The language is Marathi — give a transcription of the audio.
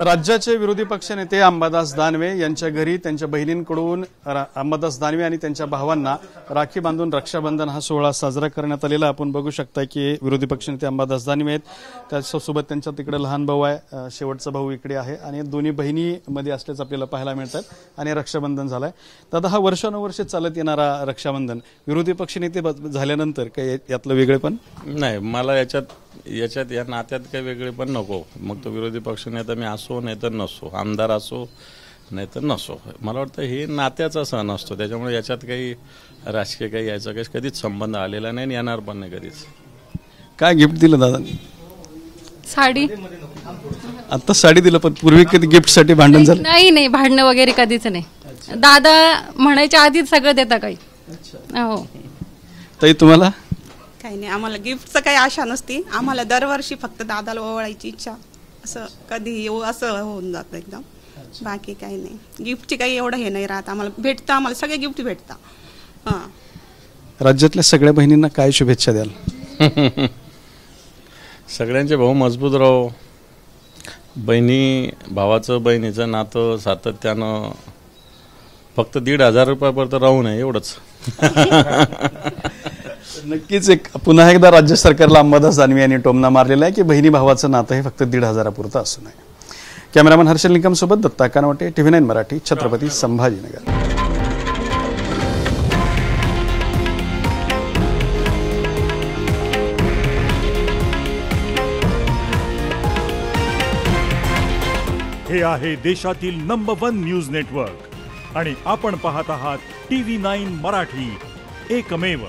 राज्याचे विरोधी पक्षनेते अंबादास दानवे यांच्या घरी त्यांच्या बहिणींकडून अंबादास दानवे आणि त्यांच्या भावांना राखी बांधून रक्षाबंधन हा सोहळा साजरा करण्यात आलेला आपण बघू शकता की विरोधी पक्षनेते अंबादास दानवे आहेत, त्याच्यासोबत त्यांच्या तिकडे लहान भाऊ आहे, शेवटचा भाऊ इकडे आहे आणि दोन्ही बहिणीमध्ये असल्याचं आपल्याला पाहायला मिळतात आणि रक्षाबंधन झालंय. दादा, हा वर्षानुवर्षे चालत येणारा रक्षाबंधन विरोधी पक्षनेते झाल्यानंतर काही यातलं वेगळेपण नाही. मला याच्यात या नात्यात काही वेगळे पण नको. मग तो विरोधी पक्षनेता मी असो नाही तर नसो, आमदार असो नाही तर नसो, मला वाटतं हे नात्याचा सण असतो. त्याच्यामुळे याच्यात काही राजकीय काही याचा काही कधीच संबंध आलेला नाही आणि येणार पण नाही कधीच. काय गिफ्ट दिलं दादा? साडी. आता साडी दिलं, पण पूर्वी कधी गिफ्टसाठी भांडण झालं? नाही, भांडणं वगैरे कधीच नाही. दादा म्हणायच्या आधीच सगळं देता काही. हो ताई, तुम्हाला? काही नाही, आम्हाला गिफ्टचं काही आशा नसती. आम्हाला दरवर्षी फक्त दादाला ओवाळायची इच्छा, असं कधी येऊ असं होऊन जातं एकदम. बाकी काही नाही, गिफ्टची काही एवढं हे नाही राहत. आम्हाला भेटतं, आम्हाला सगळे गिफ्ट भेटतात. राज्यातल्या सगळ्या बहिणींना काय शुभेच्छा द्याल? सगळ्यांचे भाऊ मजबूत राहो. भावाचं बहिणीचं नातं सातत्यानं फक्त 1,500 रुपयापर्यंत राहू नये एवढंच. नक्कीच पुन्हा एकदा राज्य सरकारला अंबादास दानवे यांनी टोमणा मारलेला आहे की बहिणी भावाचं नातं हे फक्त 1,500 पुरतं असू नये. कॅमेरामन हर्षल निकम सोबत दत्ता कानवटे, TV9 मराठी, छत्रपती संभाजीनगर. हे आहे देशातील नंबर 1 न्यूज नेटवर्क आणि आपण पाहत आहात TV9 मराठी, एकमेव.